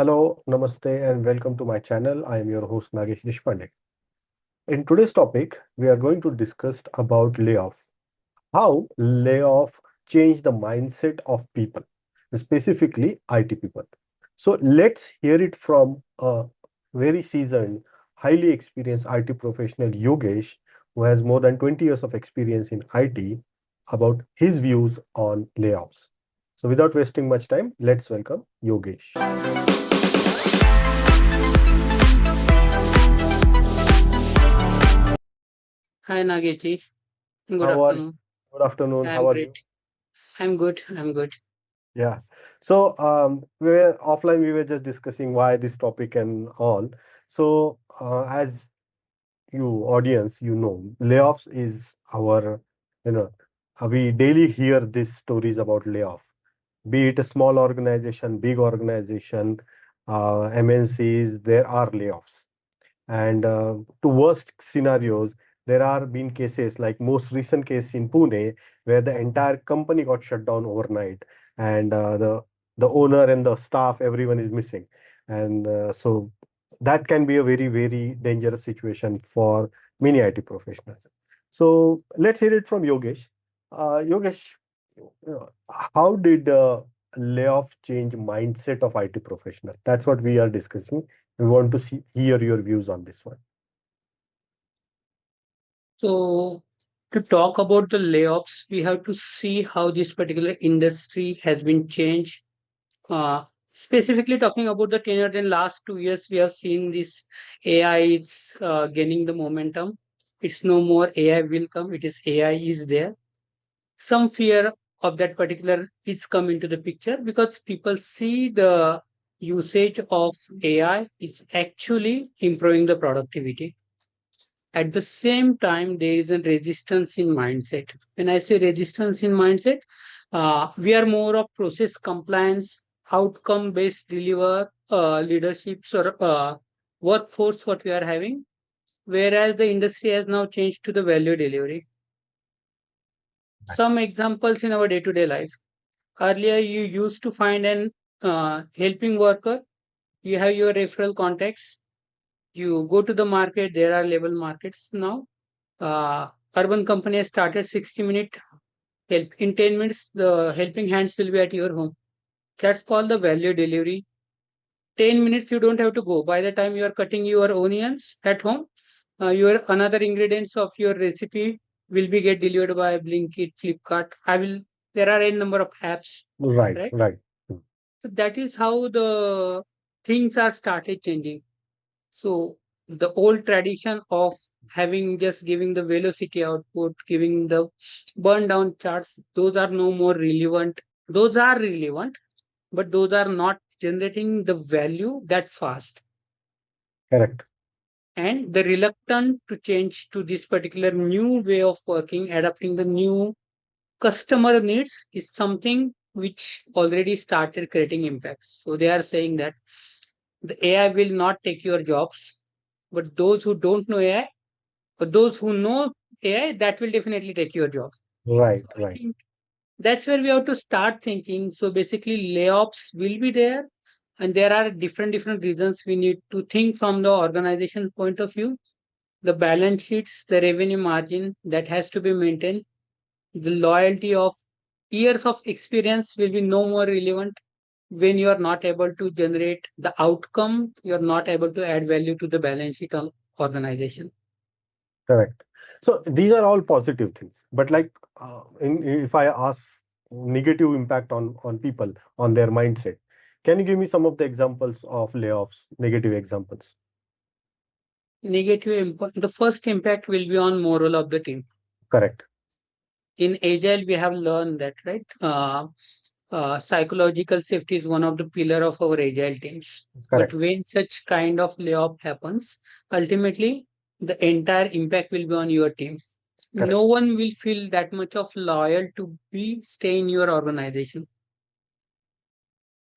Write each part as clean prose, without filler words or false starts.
Hello, namaste, and welcome to my channel. I am your host Nagesh Deshpande. In today's topic, we are going to discuss about layoff. How layoff change the mindset of people, specifically IT people. So let's hear it from a very seasoned, highly experienced IT professional Yogesh, who has more than 20 years of experience in IT, about his views on layoffs. So without wasting much time, let's welcome Yogesh. Hi Nagechi. Good How are you? afternoon. Good afternoon. I'm How are you? great. I'm good. I'm good. Yeah. So we were offline. We were just discussing why this topic and all. So as you audience, layoffs is our, you know, we daily hear these stories about layoff. Be it a small organization, big organization, MNCs, there are layoffs. And to worst scenarios, there are been cases like most recent case in Pune where the entire company got shut down overnight, and the owner and the staff, everyone is missing, and so that can be a very very dangerous situation for many IT professionals. So let's hear it from Yogesh. Yogesh, uh, how did layoff change mindset of IT professional? That's what we are discussing. We want to hear your views on this one. So, to talk about the layoffs, we have to see how this particular industry has been changed. Specifically talking about the tenure in last 2 years, we have seen this AI it's gaining the momentum. It's no more AI will come. It is AI is there. Some fear of that particular is come into the picture because people see the usage of AI. It's actually improving the productivity. At the same time, there is a resistance in mindset. When I say resistance in mindset, we are more of process compliance, outcome based deliver leaderships or workforce what we are having, whereas the industry has now changed to the value delivery. Right. Some examples in our day to day life. Earlier, you used to find an helping worker. You have your referral contacts. You go to the market. There are label markets now. Urban company has started 60-minute help. In 10 minutes, the helping hands will be at your home. That's called the value delivery. 10 minutes, you don't have to go. By the time you are cutting your onions at home, your another ingredients of your recipe will be get delivered by Blinkit, Flipkart. There are a number of apps, Right, right? right. Mm. So that is how the things are started changing. So the old tradition of having just giving the velocity output, giving the burn down charts, those are no more relevant. Those are relevant, but those are not generating the value that fast. Correct. And the reluctant to change to this particular new way of working, adapting the new customer needs is something which already started creating impacts. So they are saying that the AI will not take your jobs, but those who don't know AI, or those who know AI, that will definitely take your job. Right, So I right. think that's where we have to start thinking. So basically, layoffs will be there, and there are different reasons we need to think from the organization point of view. The balance sheets, the revenue margin that has to be maintained, the loyalty of years of experience will be no more relevant when you are not able to generate the outcome, you are not able to add value to the balance sheet of organization. Correct. So these are all positive things. But like, if I ask negative impact on people on their mindset, can you give me some of the examples of layoffs, negative examples? Negative impact. The first impact will be on moral of the team. Correct. In Agile, we have learned that, right? Psychological safety is one of the pillar of our Agile teams. But Correct. when such kind of layoff happens, ultimately the entire impact will be on your team. Correct. No one will feel that much of loyal to be stay in your organization.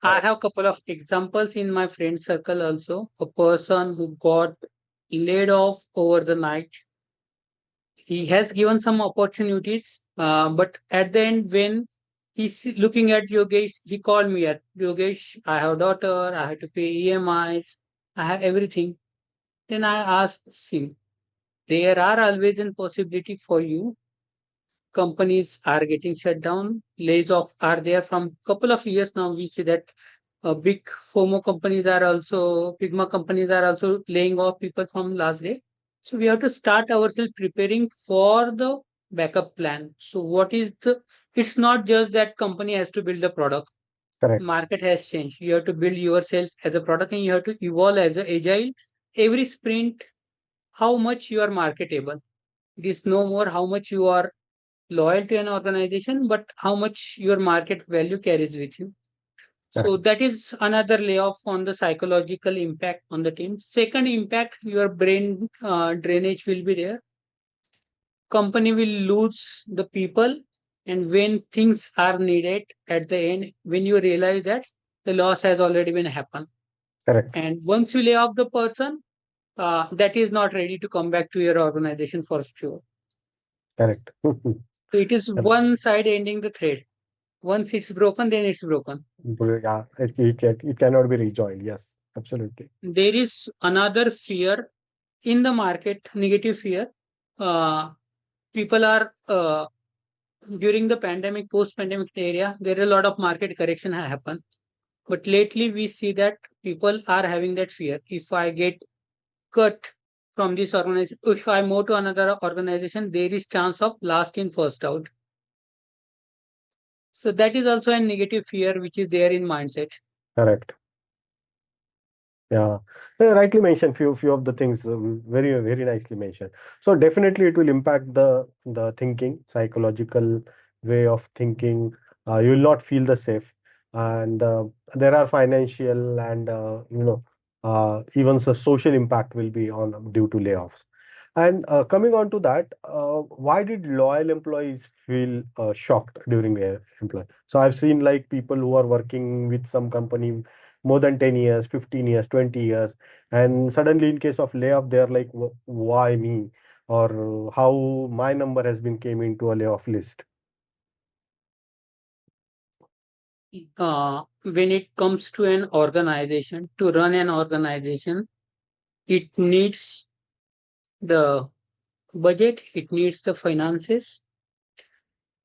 I Correct. have a couple of examples in my friend circle also. A person who got laid off over the night. He has given some opportunities, but at the end, when He's looking at Yogesh. He called me at Yogesh. I have a daughter. I have to pay EMIs. I have everything. Then I asked him, there are always a possibility for you. Companies are getting shut down. Lays off are there from couple of years now. We see that big FOMO companies are also, Pigma companies are also laying off people from last day. So we have to start ourselves preparing for the backup plan. So what is the, it's not just that company has to build the product. Correct. Market has changed. You have to build yourself as a product and you have to evolve as a agile. Every sprint, how much you are marketable. It is no more how much you are loyal to an organization, but how much your market value carries with you. So Correct. that is another layoff on the psychological impact on the team. Second impact, your brain drainage will be there. Company will lose the people, and when things are needed at the end, when you realize that the loss has already been happened, Correct. and once you lay off the person, that is not ready to come back to your organization for sure. Correct. So it is one side ending the thread. Once it's broken, then it's broken. Yeah, it cannot be rejoined. Yes, absolutely. There is another fear in the market, negative fear. Uh, People are during the pandemic, post-pandemic area, there are a lot of market correction have happened. But lately, we see that people are having that fear. If I get cut from this organization, if I move to another organization, there is chance of last in first out. So that is also a negative fear which is there in mindset. Correct. Yeah, rightly mentioned few of the things, very nicely mentioned. So definitely it will impact the thinking, psychological way of thinking. You will not feel the safe, and there are financial and even the social impact will be on due to layoffs. And coming on to that, why did loyal employees feel shocked during their employ? So I've seen like people who are working with some company more than 10 years, 15 years, 20 years, and suddenly in case of layoff they're like, Why me?" or how my number has been came into a layoff list." When it comes to an organization, to run an organization, it needs the budget, it needs the finances.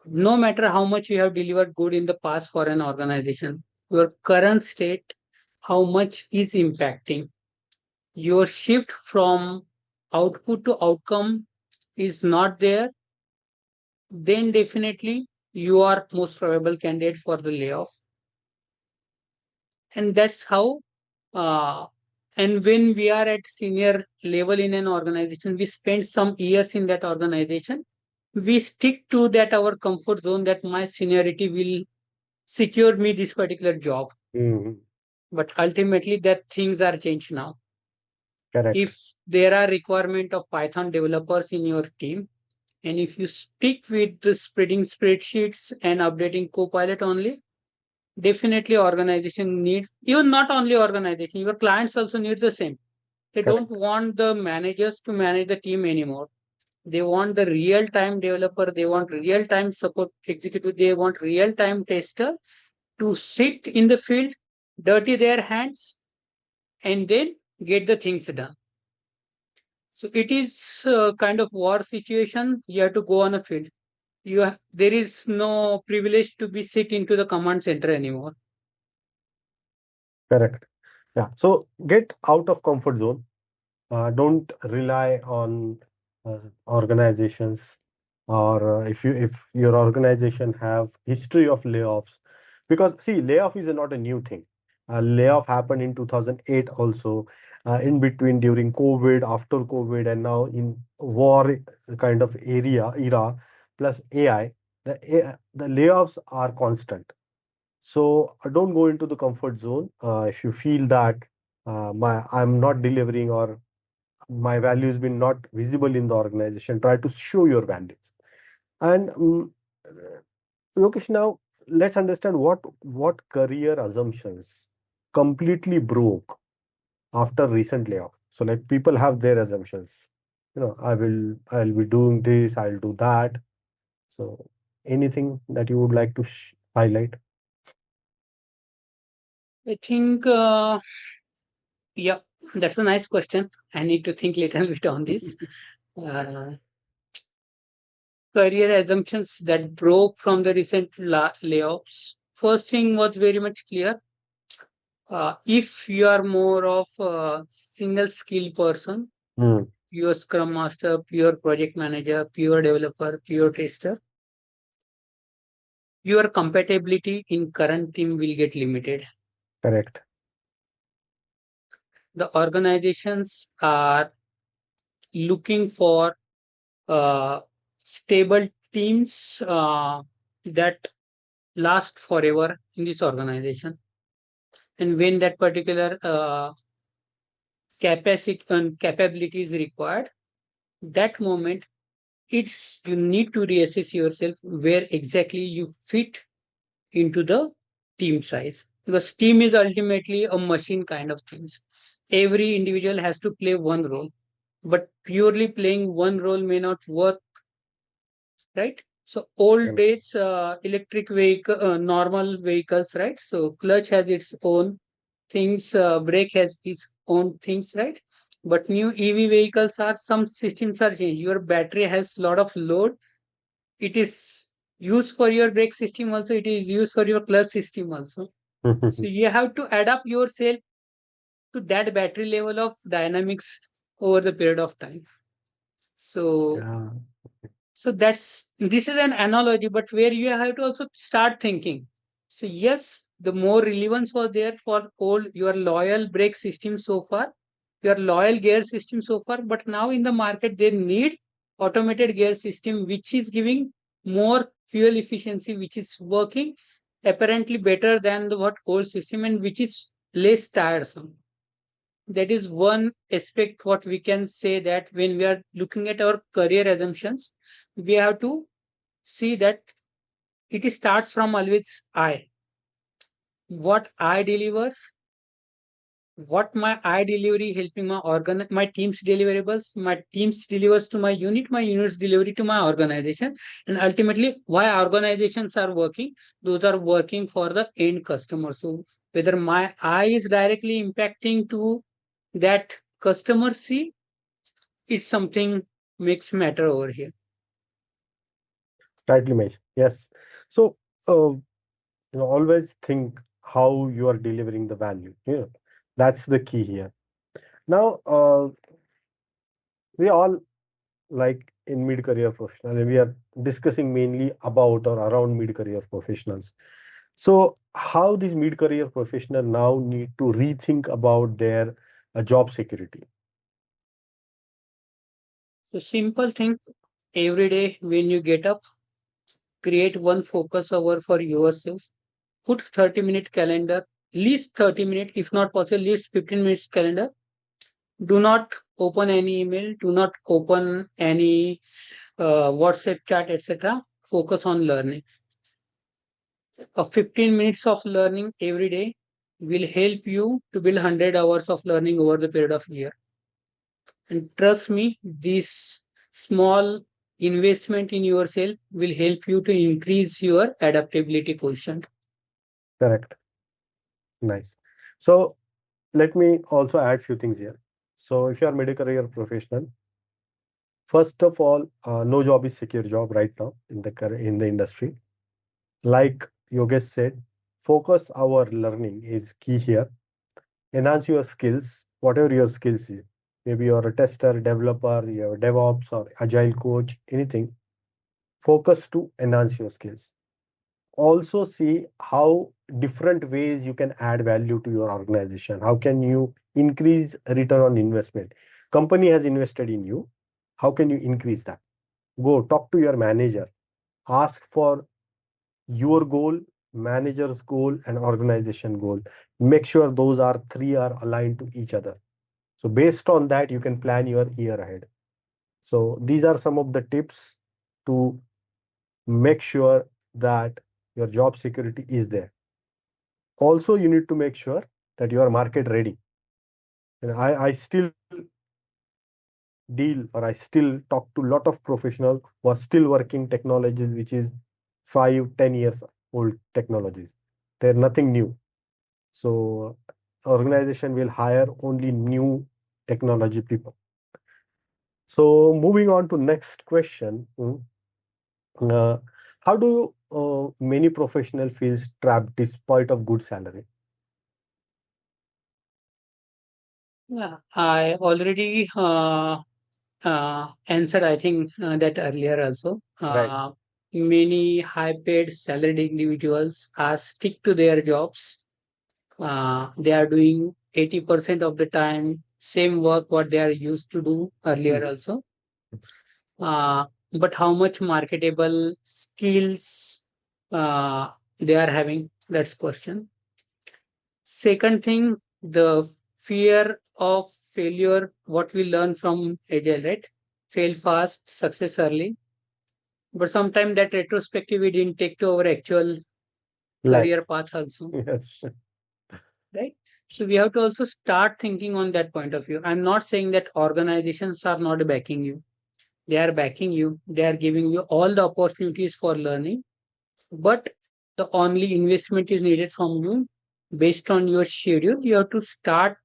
No matter how much you have delivered good in the past for an organization, your current state, how much is impacting. Your shift from output to outcome is not there, then definitely you are most probable candidate for the layoff. And that's how uh, and when we are at senior level in an organization, we spend some years in that organization, we stick to that our comfort zone, that my seniority will secure me this particular job. Mhm. But ultimately that things are changed now. Correct. If there are requirement of Python developers in your team, and if you stick with the spreading spreadsheets and updating Copilot only, definitely organization need, even not only organization, your clients also need the same. They don't Correct. want the managers to manage the team anymore. They want the real time developer, they want real time support executive, they want real time tester to sit in the field, dirty their hands, and then get the things done. So it is a kind of war situation. You have to go on a field. There is no privilege to be sit into the command center anymore. Correct. Yeah. So get out of comfort zone. Don't rely on organizations, or if your organization have history of layoffs, because see, layoff is not a new thing. Layoff happened in 2008 also, in between during COVID, after COVID, and now in war kind of era plus AI. The layoffs are constant. So don't go into the comfort zone. If you feel that I'm not delivering, or my values been not visible in the organization, try to show your values. And Lokesh, now let's understand what career assumptions completely broke after recent layoff. So like people have their assumptions, I'll be doing this, I'll do that. So anything that you would like to highlight? I think, yeah, that's a nice question. I need to think little bit on this. Uh, Career assumptions that broke from the recent layoffs. First thing was very much clear. If you are more of a single skill person, Hmm, pure scrum master, pure project manager, pure developer, pure tester, your compatibility in current team will get limited. correct. The organizations are looking for uh, stable teams that last forever in this organization. And when that particular capacity and capability is required, that moment it's you need to reassess yourself where exactly you fit into the team size, because team is ultimately a machine kind of things. Every individual has to play one role, but purely playing one role may not work, right? So old Correct. days electric vehicle, normal vehicles, right? So clutch has its own things, brake has its own things, right? But new EV vehicles are some systems are changed. Your battery has lot of load. It is used for your brake system also. It is used for your clutch system also. So you have to adapt yourself to that battery level of dynamics over the period of time. So Yeah, so that's this is an analogy, but where you have to also start thinking. So yes, the more relevance was there for old your loyal brake system so far, your loyal gear system so far, but now in the market they need automated gear system which is giving more fuel efficiency, which is working apparently better than the what old system and which is less tiresome. That is one aspect what we can say, that when we are looking at our career assumptions, we have to see that it starts from always what I delivers, what my delivery helping my team's deliverables, my team's delivers to my unit's delivery to my organization, and ultimately why organizations are working. Those are working for the end customer. So whether my I is directly impacting to that customer C, it's something makes matter over here. rightly mentioned. Yes. So, always think how you are delivering the value. Yeah, that's the key here. Now, we all like in mid-career professional, and we are discussing mainly about or around mid-career professionals. So, how these mid-career professional now need to rethink about their job security? So simple thing, every day when you get up, create one focus hour for yourself. Put 30-minute calendar, least 30 minutes, if not possible, least 15 minutes calendar. Do not open any email, do not open any WhatsApp chat, etc. Focus on learning. A 15 minutes of learning every day will help you to build 100 hours of learning over the period of year. And trust me, this small investment in yourself will help you to increase your adaptability quotient. Correct. Nice. So, let me also add few things here. So, if you are mid-career professional, first of all, no job is secure job right now in the industry. Like Yogesh said, focus our learning is key here. Enhance your skills, whatever your skills is. Maybe you're a tester, developer, you're a DevOps or Agile coach, anything. Focus to enhance your skills. Also see how different ways you can add value to your organization. How can you increase return on investment? Company has invested in you. How can you increase that? Go talk to your manager. Ask for your goal, manager's goal, and organization goal. Make sure those are three are aligned to each other. So based on that, you can plan your year ahead. So these are some of the tips to make sure that your job security is there. Also, you need to make sure that you are market ready. And I still deal or I still talk to a lot of professionals who are still working technologies which is 5, 10 years old technologies. They're nothing new. So organization will hire only new technology people. So moving on to next question. Uh, how do many professional feels trapped despite of good salary? Yeah, I already answered, I think, that earlier also. Right. Many high-paid salaried individuals are stick to their jobs. They are doing 80% of the time same work what they are used to do earlier Mhm. also. Uh, but how much marketable skills they are having? That's question. Second thing, the fear of failure, what we learn from Agile, right? Fail fast, success early. But sometimes that retrospective we didn't take to our actual Life. career path also, Yes. right? So we have to also start thinking on that point of view. I'm not saying that organizations are not backing you. They are backing you. They are giving you all the opportunities for learning. But the only investment is needed from you based on your schedule. You have to start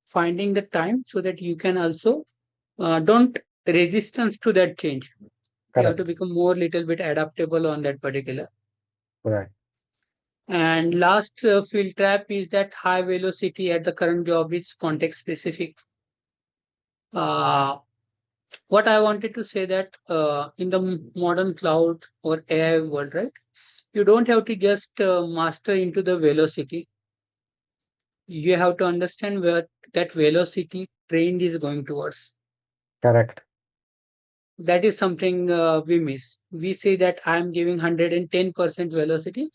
finding the time so that you can also don't resistance to that change. You have to Correct. become more little bit adaptable on that particular. Right. And last field trap is that high velocity at the current job is context specific. uh, what I wanted to say that in the modern cloud or AI world, right, you don't have to just master into the velocity. You have to understand where that velocity trend is going towards. Correct. That is something we miss. We say that I am giving 110% velocity,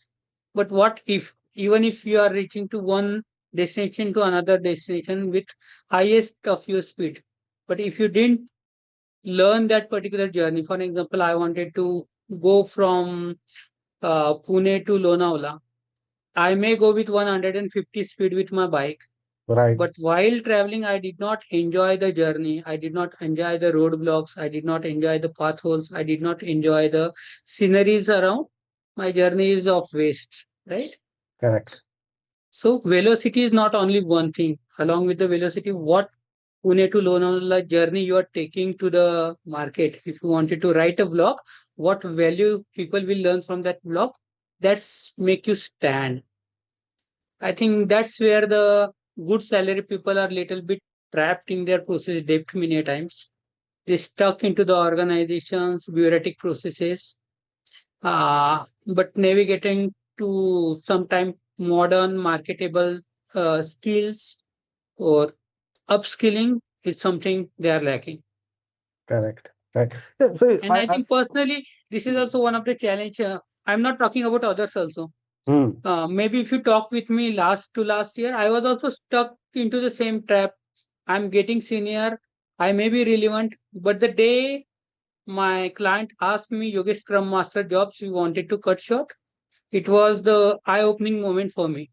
but what if, even if you are reaching to one destination to another destination with highest of your speed, but if you didn't learn that particular journey, for example, I wanted to go from Pune to Lonavala. I may go with 150 speed with my bike, Right. but while traveling, I did not enjoy the journey. I did not enjoy the roadblocks. I did not enjoy the potholes. I did not enjoy the sceneries around. My journey is of waste, right? Correct. So velocity is not only one thing. Along with the velocity, what Pune to Lonavala journey you are taking to the market. If you wanted to write a blog, what value people will learn from that blog? That's make you stand. I think that's where the good salary people are little bit trapped in their process depth many times. They stuck into the organization's bureaucratic processes, but navigating to sometime modern marketable skills or upskilling is something they are lacking. Correct. Right. Yeah, so And I think personally, this is also one of the challenge. I'm not talking about others also. Hmm. Maybe if you talk with me last year, I was also stuck into the same trap. I'm getting senior. I may be relevant, but the day my client asked me Yogesh Scrum Master jobs we wanted to cut short, it was the eye-opening moment for me.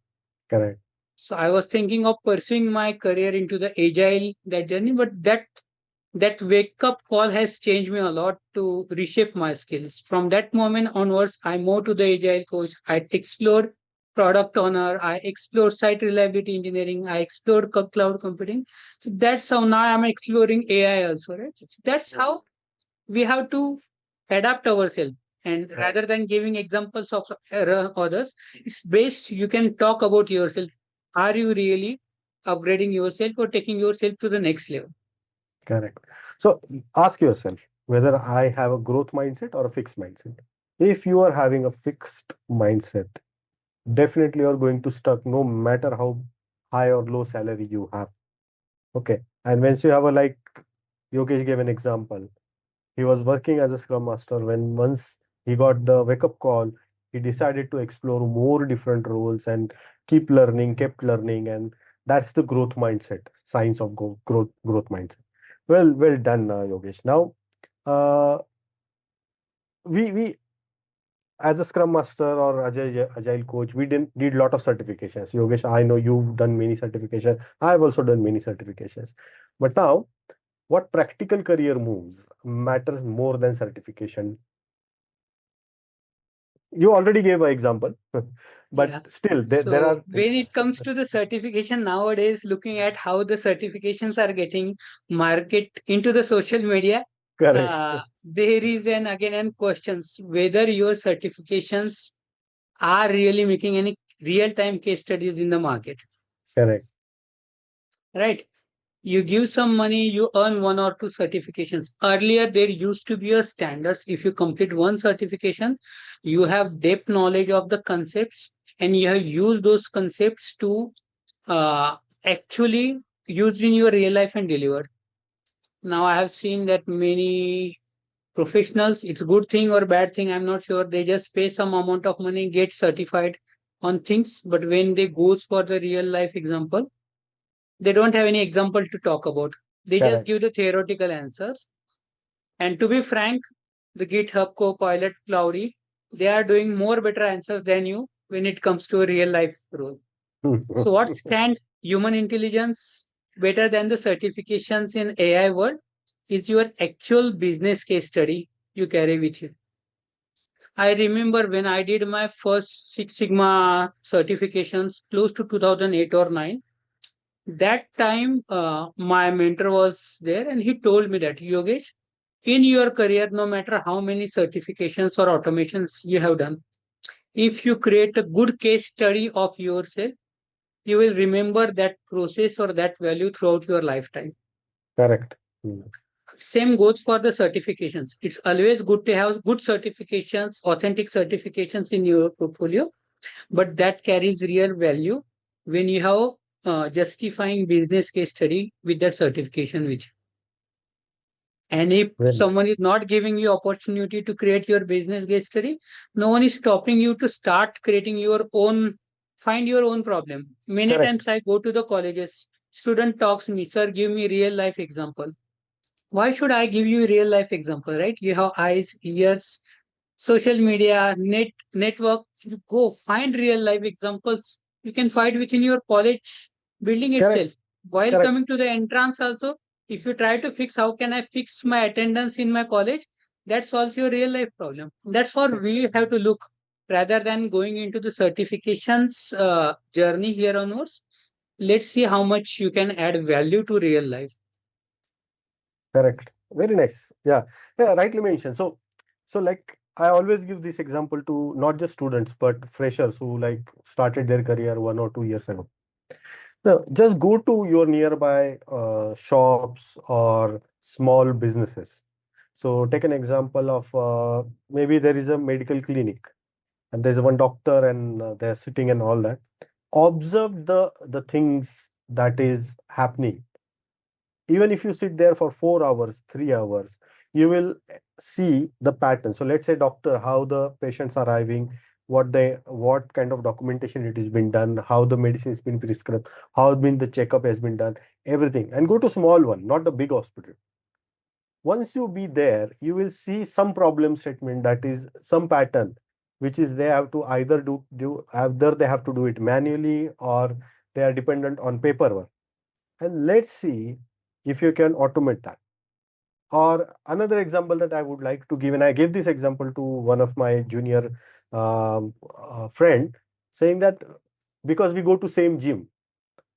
Correct. So I was thinking of pursuing my career into the agile that journey, but that wake up call has changed me a lot to reshape my skills. From that moment onwards, I moved to the agile coach. I explored product owner. I explored site reliability engineering. I explored cloud computing. So that's how now I'm exploring AI also, right? So that's how we have to adapt ourselves. And Right. rather than giving examples of others, it's based, you can talk about yourself. Are you really upgrading yourself or taking yourself to the next level? Correct. So ask yourself whether I have a growth mindset or a fixed mindset. If you are having a fixed mindset, definitely you're going to stuck no matter how high or low salary you have. Okay. And once you have a like Yogesh gave an example, he was working as a scrum master. When once he got the wake up call, he decided to explore more different roles and keep learning, kept learning, and that's the growth mindset, science of growth mindset. Well done, Yogesh. Now, uh, we as a scrum master or agile coach, we did lot of certifications. Yogesh, I know you've done many certifications. I've also done many certifications. But now, what practical career moves matters more than certification? You already gave an example, but Yeah. still there So are when it comes to the certification nowadays, looking at how the certifications are getting market into the social media, correct, there is an again and questions whether your certifications are really making any real time case studies in the market, correct, right? You give some money, you earn one or two certifications. Earlier, there used to be a standards. If you complete one certification, you have depth knowledge of the concepts, and you have used those concepts to actually used in your real life and delivered. Now, I have seen that many professionals, it's good thing or bad thing, I'm not sure. They just pay some amount of money, get certified on things, but when they goes for the real life example, they don't have any example to talk about. They just correct, give the theoretical answers. And to be frank, the GitHub Copilot Cloudy, they are doing more better answers than you when it comes to a real life role. So what stand human intelligence better than the certifications in AI world is your actual business case study you carry with you. I remember when I did my first Six Sigma certifications close to 2008 or 9. That time, my mentor was there and he told me that, Yogesh, in your career, no matter how many certifications or automations you have done, if you create a good case study of yourself, you will remember that process or that value throughout your lifetime. correct. Mm. Same goes for the certifications. It's always good to have good certifications, authentic certifications in your portfolio, but that carries real value when you have justifying business case study with that certification with you. And if Very someone is not giving you opportunity to create your business case study, no one is stopping you to start creating your own, find your own problem. Many correct, times I go to the colleges, student talks me, sir, give me real life example. Why should I give you real life example, right? You have eyes, ears, social media, network. You go find real life examples. You can find within your college building correct, itself. While correct, coming to the entrance also, if you try to fix how can I fix my attendance in my college, that solves your real life problem. That's what we have to look rather than going into the certifications journey here onwards. Let's see how much you can add value to real life. correct. Very nice. Yeah, yeah, rightly mentioned. So like I always give this example to not just students but freshers who like started their career 1 or 2 years ago. Now, just go to your nearby shops or small businesses. So take an example of maybe there is a medical clinic and there's one doctor and they're sitting and all that. Observe the things that is happening. Even if you sit there for 4 hours, 3 hours, you will see the pattern. So let's say doctor, how the patients are arriving, what kind of documentation it has been done, how the medicine has been prescribed, how been the checkup has been done, everything. And go to small one, not the big hospital. Once you be there, you will see some problem statement, that is some pattern, which is they have to either do either they have to do it manually or they are dependent on paperwork. And let's see if you can automate that. Or another example that I would like to give, and I gave this example to one of my junior friend, saying that because we go to same gym.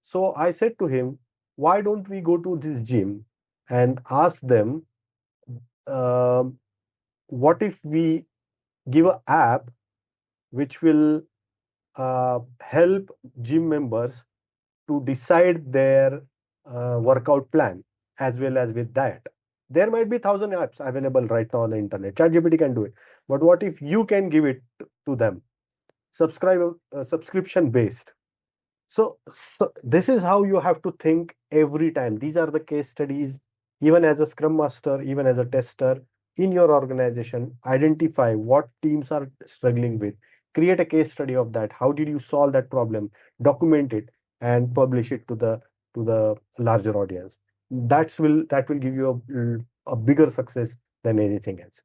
So I said to him, why don't we go to this gym and ask them, um, what if we give a app which will help gym members to decide their workout plan as well as with diet. There might be 1,000 apps available right now on the internet. ChatGPT can do it. But what if you can give it to them? Subscription based. So this is how you have to think every time. These are the case studies, even as a scrum master, even as a tester in your organization. Identify what teams are struggling with. Create a case study of that. How did you solve that problem? Document it and publish it to the larger audience. That will give you a bigger success than anything else.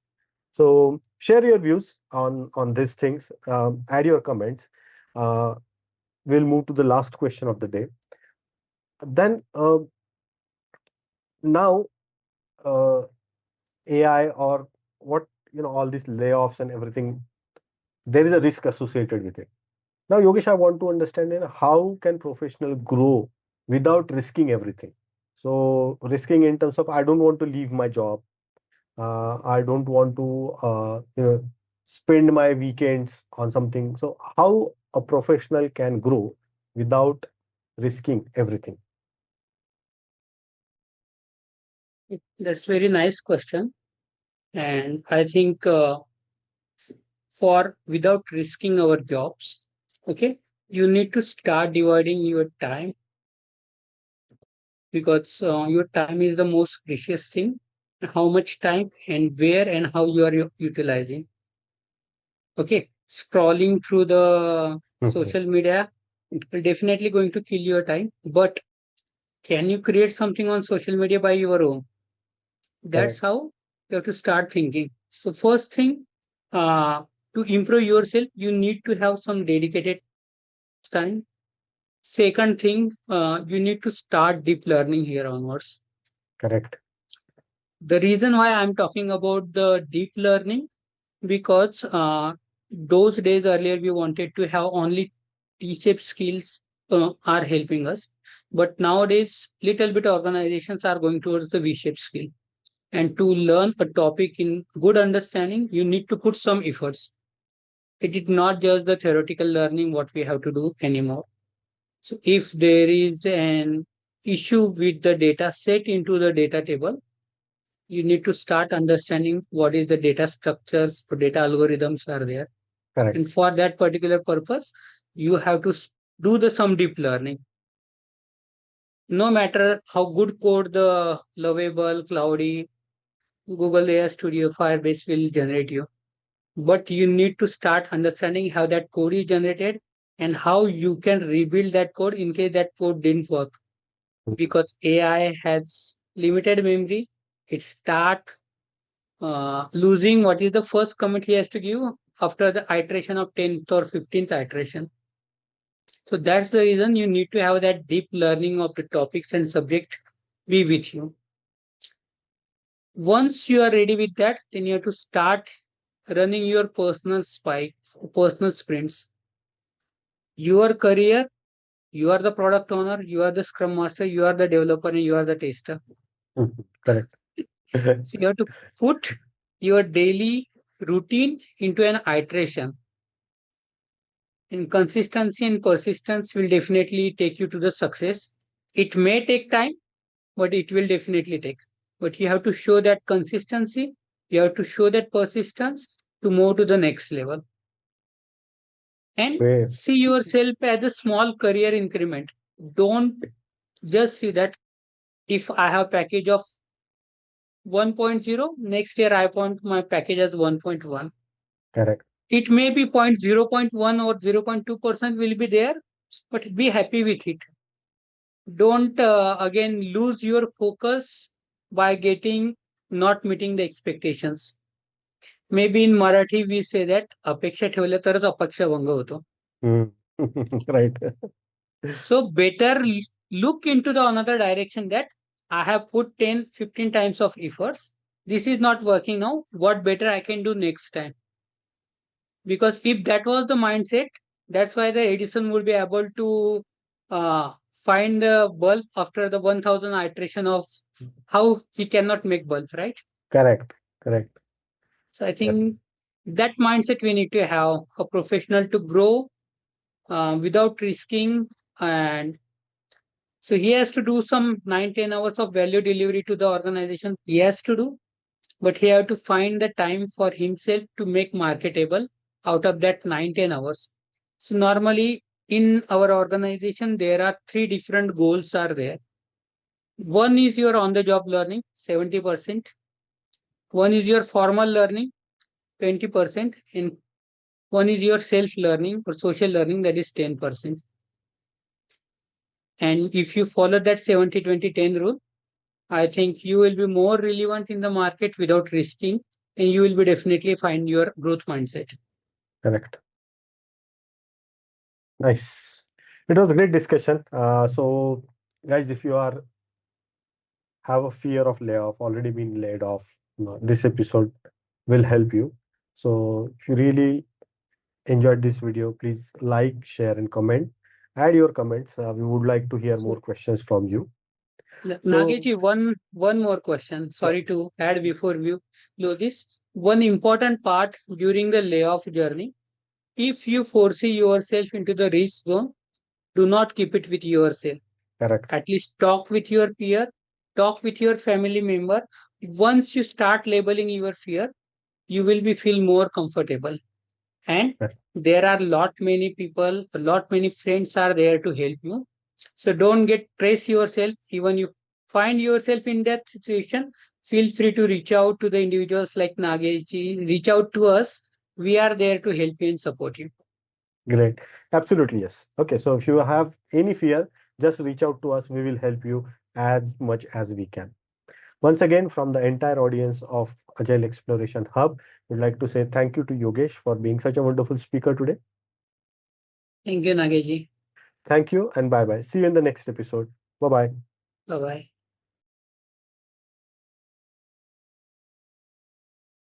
So share your views on these things. Add your comments. Uh, we'll move to the last question of the day. Then now AI or what all these layoffs and everything. there is a risk associated with it. Now, Yogesh, I want to understand, how can professional grow without risking everything? So, risking in terms of I don't want to leave my job. I don't want to, spend my weekends on something. So, how a professional can grow without risking everything? That's very nice question. And I think for without risking our jobs, okay, you need to start dividing your time because your time is the most precious thing. How much time and where and how you are utilizing. Okay, scrolling through the Mhm. social media, it will definitely going to kill your time. But can you create something on social media by your own? That's Correct, how you have to start thinking. So first thing, uh, to improve yourself, you need to have some dedicated time. Second thing, you need to start deep learning here onwards. correct, The reason why I'm talking about the deep learning because those days earlier we wanted to have only T-shaped skills are helping us, but nowadays little bit organizations are going towards the V-shaped skill. And to learn a topic in good understanding, you need to put some efforts. It is not just the theoretical learning what we have to do anymore. So if there is an issue with the data set into the data table, you need to start understanding what is the data structures or data algorithms are there. correct, And for that particular purpose, you have to do the some deep learning. No matter how good code the lovable, cloudy, Google AI Studio, Firebase will generate you. But you need to start understanding how that code is generated and how you can rebuild that code in case that code didn't work. Because AI has limited memory, it start losing what is the first commit he has to give after the iteration of 10th or 15th iteration. So that's the reason you need to have that deep learning of the topics and subject be with you. Once you are ready with that, then you have to start running your personal sprints. Your career, you are the product owner, you are the scrum master, you are the developer, and you are the tester. mhm, correct, So you have to put your daily routine into an iteration. And consistency and persistence will definitely take you to the success. It may take time, but it will definitely take. But you have to show that consistency, you have to show that persistence to move to the next level. And Where- see yourself as a small career increment. Don't just see that if I have package of 1.0, next year I want my package as 1.1. correct, It may be 0.1 or 0.2% will be there, but be happy with it. Don't again lose your focus by getting not meeting the expectations. Maybe in Marathi we say that अपेक्षा ठेवल्या तरच अपेक्षा भंग होतो. mm. Right, So better look into the another direction that I have put 10, 15 times of efforts. This is not working now. What better I can do next time? Because if that was the mindset, that's why the Edison would be able to uh, find the bulb after the 1000 iteration of how he cannot make bulbs, right? correct, correct. So I Yes, think that mindset we need to have a professional to grow without risking. And so he has to do some 9, 10 hours of value delivery to the organization. He has to do, but he have to find the time for himself to make marketable out of that 9, 10 hours. So normally in our organization, there are three different goals are there. One is your on the job learning, 70%. One is your formal learning, 20%. And one is your self learning or social learning, that is 10%. And if you follow that 70, 20, 10 rule, I think you will be more relevant in the market without risking, and you will be definitely find your growth mindset. correct. Nice. It was a great discussion. So, guys, if you are have a fear of layoff, already been laid off, this episode will help you. So, if you really enjoyed this video, please like, share, and comment. Add your comments. We would like to hear more So, questions from you. So, Nageji, one more question. yeah, Sorry to add before we close this. One important part during the layoff journey. If you foresee yourself into the risk zone, do not keep it with yourself. correct, At least talk with your peer, talk with your family member. Once you start labeling your fear, you will be feel more comfortable. And correct. there are lot many people, a lot many friends are there to help you. So don't get trace yourself. Even you find yourself in that situation, feel free to reach out to the individuals like Nageshi. Reach out to us. We are there to help you and support you. Great. Absolutely, yes. Okay, so if you have any fear, just reach out to us. We will help you as much as we can. Once again, from the entire audience of Agile Exploration Hub, we'd like to say thank you to Yogesh for being such a wonderful speaker today. Thank you, Nageshi. Thank you and bye bye. See you in the next episode. Bye bye. Bye bye.